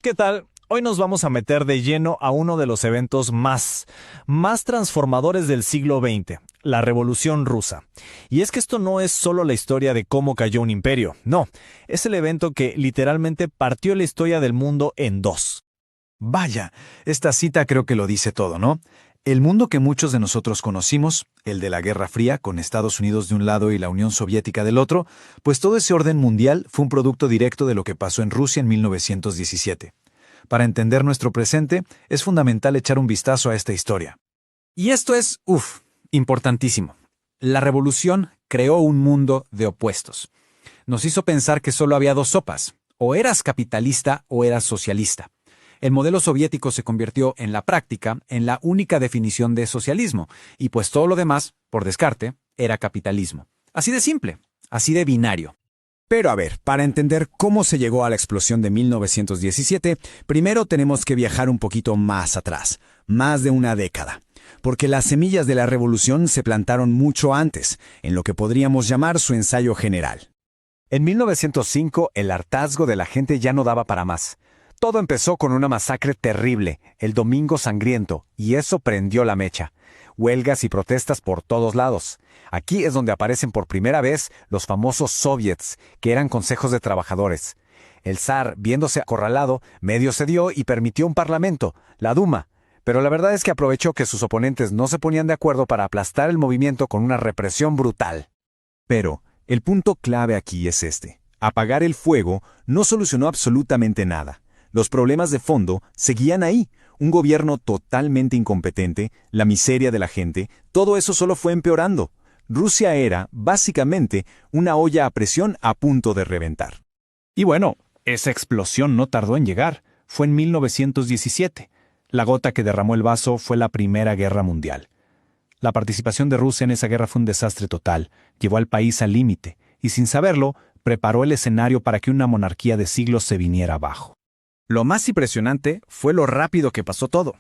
¿Qué tal? Hoy nos vamos a meter de lleno a uno de los eventos más transformadores del siglo XX, la Revolución Rusa. Y es que esto no es solo la historia de cómo cayó un imperio, no, es el evento que literalmente partió la historia del mundo en dos. Vaya, esta cita creo que lo dice todo, ¿no? El mundo que muchos de nosotros conocimos, el de la Guerra Fría, con Estados Unidos de un lado y la Unión Soviética del otro, pues todo ese orden mundial fue un producto directo de lo que pasó en Rusia en 1917. Para entender nuestro presente, es fundamental echar un vistazo a esta historia. Y esto es, importantísimo. La revolución creó un mundo de opuestos. Nos hizo pensar que solo había dos sopas, o eras capitalista o eras socialista. El modelo soviético se convirtió en la práctica en la única definición de socialismo, y pues todo lo demás, por descarte, era capitalismo. Así de simple, así de binario. Pero a ver, para entender cómo se llegó a la explosión de 1917, primero tenemos que viajar un poquito más atrás, más de una década. Porque las semillas de la revolución se plantaron mucho antes, en lo que podríamos llamar su ensayo general. En 1905, el hartazgo de la gente ya no daba para más. Todo empezó con una masacre terrible, el Domingo Sangriento, y eso prendió la mecha. Huelgas y protestas por todos lados. Aquí es donde aparecen por primera vez los famosos soviets, que eran consejos de trabajadores. El zar, viéndose acorralado, medio cedió y permitió un parlamento, la Duma. Pero la verdad es que aprovechó que sus oponentes no se ponían de acuerdo para aplastar el movimiento con una represión brutal. Pero el punto clave aquí es este. Apagar el fuego no solucionó absolutamente nada. Los problemas de fondo seguían ahí. Un gobierno totalmente incompetente, la miseria de la gente, todo eso solo fue empeorando. Rusia era, básicamente, una olla a presión a punto de reventar. Y bueno, esa explosión no tardó en llegar. Fue en 1917. La gota que derramó el vaso fue la Primera Guerra Mundial. La participación de Rusia en esa guerra fue un desastre total. Llevó al país al límite, y sin saberlo, preparó el escenario para que una monarquía de siglos se viniera abajo. Lo más impresionante fue lo rápido que pasó todo.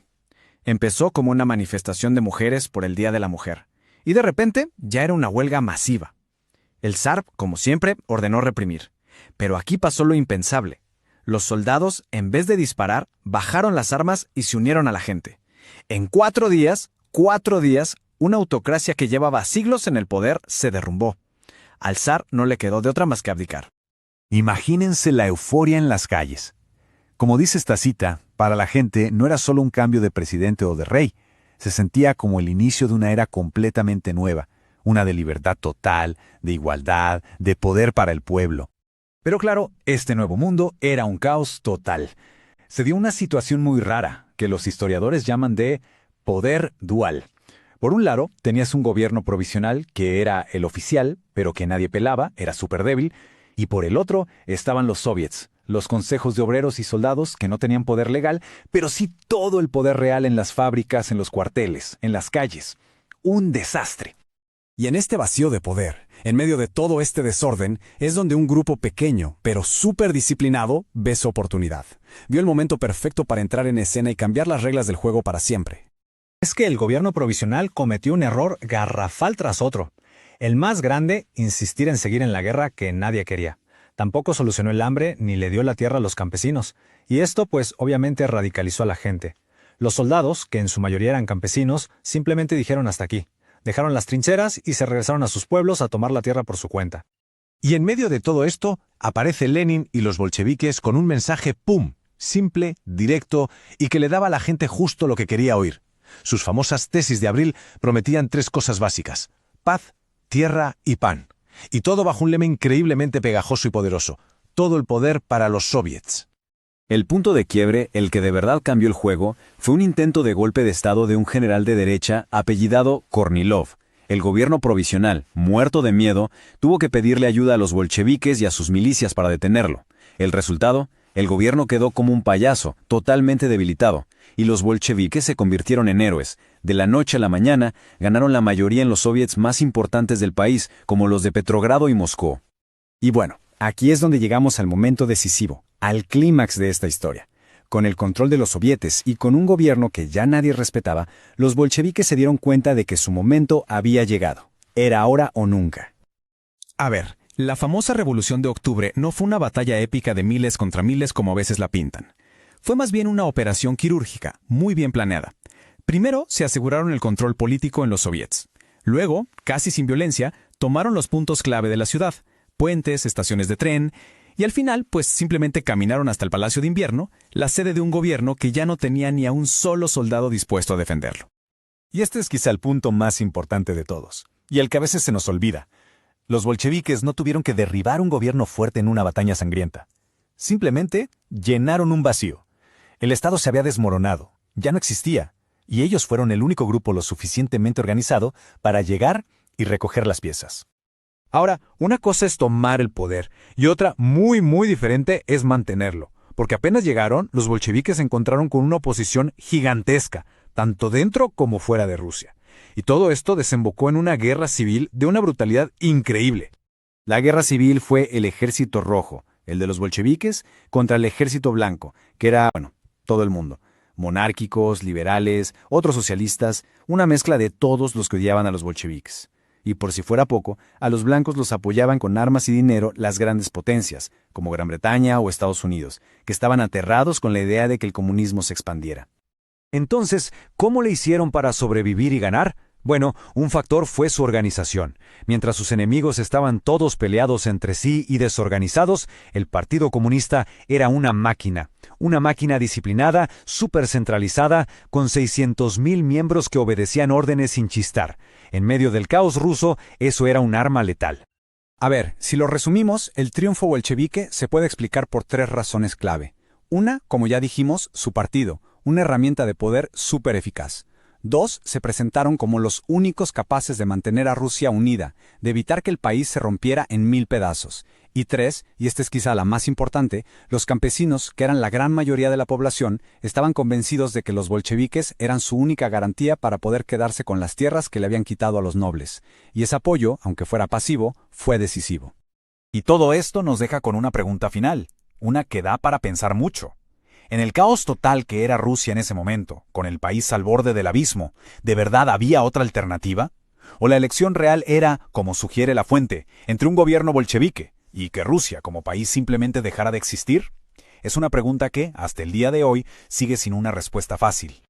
Empezó como una manifestación de mujeres por el Día de la Mujer, y de repente ya era una huelga masiva. El zar, como siempre, ordenó reprimir. Pero aquí pasó lo impensable. Los soldados, en vez de disparar, bajaron las armas y se unieron a la gente. En 4 días, una autocracia que llevaba siglos en el poder se derrumbó. Al zar no le quedó de otra más que abdicar. Imagínense la euforia en las calles. Como dice esta cita, para la gente no era solo un cambio de presidente o de rey, se sentía como el inicio de una era completamente nueva, una de libertad total, de igualdad, de poder para el pueblo. Pero claro, este nuevo mundo era un caos total. Se dio una situación muy rara, que los historiadores llaman de poder dual. Por un lado, tenías un gobierno provisional que era el oficial, pero que nadie pelaba, era súper débil, y por el otro estaban los soviets, los consejos de obreros y soldados que no tenían poder legal, pero sí todo el poder real en las fábricas, en los cuarteles, en las calles. Un desastre. Y en este vacío de poder, en medio de todo este desorden, es donde un grupo pequeño, pero súper disciplinado, ve su oportunidad. Vio el momento perfecto para entrar en escena y cambiar las reglas del juego para siempre. Es que el gobierno provisional cometió un error garrafal tras otro. El más grande, insistir en seguir en la guerra que nadie quería. Tampoco solucionó el hambre ni le dio la tierra a los campesinos. Y esto, pues, obviamente radicalizó a la gente. Los soldados, que en su mayoría eran campesinos, simplemente dijeron hasta aquí. Dejaron las trincheras y se regresaron a sus pueblos a tomar la tierra por su cuenta. Y en medio de todo esto, aparece Lenin y los bolcheviques con un mensaje ¡pum! Simple, directo y que le daba a la gente justo lo que quería oír. Sus famosas tesis de abril prometían 3 cosas básicas: paz, tierra y pan. Y todo bajo un lema increíblemente pegajoso y poderoso: todo el poder para los soviets. El punto de quiebre, el que de verdad cambió el juego, fue un intento de golpe de estado de un general de derecha apellidado Kornilov. El gobierno provisional, muerto de miedo, tuvo que pedirle ayuda a los bolcheviques y a sus milicias para detenerlo. El resultado, el gobierno quedó como un payaso, totalmente debilitado, y los bolcheviques se convirtieron en héroes. De la noche a la mañana, ganaron la mayoría en los soviets más importantes del país, como los de Petrogrado y Moscú. Y bueno, aquí es donde llegamos al momento decisivo, al clímax de esta historia. Con el control de los sovietes y con un gobierno que ya nadie respetaba, los bolcheviques se dieron cuenta de que su momento había llegado. Era ahora o nunca. A ver, la famosa Revolución de Octubre no fue una batalla épica de miles contra miles como a veces la pintan. fue más bien una operación quirúrgica, muy bien planeada. Primero se aseguraron el control político en los soviets. Luego, casi sin violencia, tomaron los puntos clave de la ciudad, puentes, estaciones de tren, y al final, pues simplemente caminaron hasta el Palacio de Invierno, la sede de un gobierno que ya no tenía ni a un solo soldado dispuesto a defenderlo. Y este es quizá el punto más importante de todos, y el que a veces se nos olvida. Los bolcheviques no tuvieron que derribar un gobierno fuerte en una batalla sangrienta. Simplemente llenaron un vacío. El Estado se había desmoronado, ya no existía, y ellos fueron el único grupo lo suficientemente organizado para llegar y recoger las piezas. Ahora, una cosa es tomar el poder, y otra muy diferente es mantenerlo, porque apenas llegaron, los bolcheviques se encontraron con una oposición gigantesca, tanto dentro como fuera de Rusia. Y todo esto desembocó en una guerra civil de una brutalidad increíble. La guerra civil fue el ejército rojo, el de los bolcheviques, contra el ejército blanco, que era, todo el mundo. Monárquicos, liberales, otros socialistas, una mezcla de todos los que odiaban a los bolcheviques. Y por si fuera poco, a los blancos los apoyaban con armas y dinero las grandes potencias, como Gran Bretaña o Estados Unidos, que estaban aterrados con la idea de que el comunismo se expandiera. Entonces, ¿cómo le hicieron para sobrevivir y ganar? Bueno, un factor fue su organización. Mientras sus enemigos estaban todos peleados entre sí y desorganizados, el Partido Comunista era una máquina disciplinada, súper centralizada, con 600,000 miembros que obedecían órdenes sin chistar. En medio del caos ruso, eso era un arma letal. A ver, si lo resumimos, el triunfo bolchevique se puede explicar por 3 razones clave. Una, como ya dijimos, su partido, una herramienta de poder súper eficaz. 2, se presentaron como los únicos capaces de mantener a Rusia unida, de evitar que el país se rompiera en 1000 pedazos. Y 3, y esta es quizá la más importante, los campesinos, que eran la gran mayoría de la población, estaban convencidos de que los bolcheviques eran su única garantía para poder quedarse con las tierras que le habían quitado a los nobles. Y ese apoyo, aunque fuera pasivo, fue decisivo. Y todo esto nos deja con una pregunta final, una que da para pensar mucho. En el caos total que era Rusia en ese momento, con el país al borde del abismo, ¿de verdad había otra alternativa? ¿O la elección real era, como sugiere la fuente, entre un gobierno bolchevique y que Rusia como país simplemente dejara de existir? Es una pregunta que, hasta el día de hoy, sigue sin una respuesta fácil.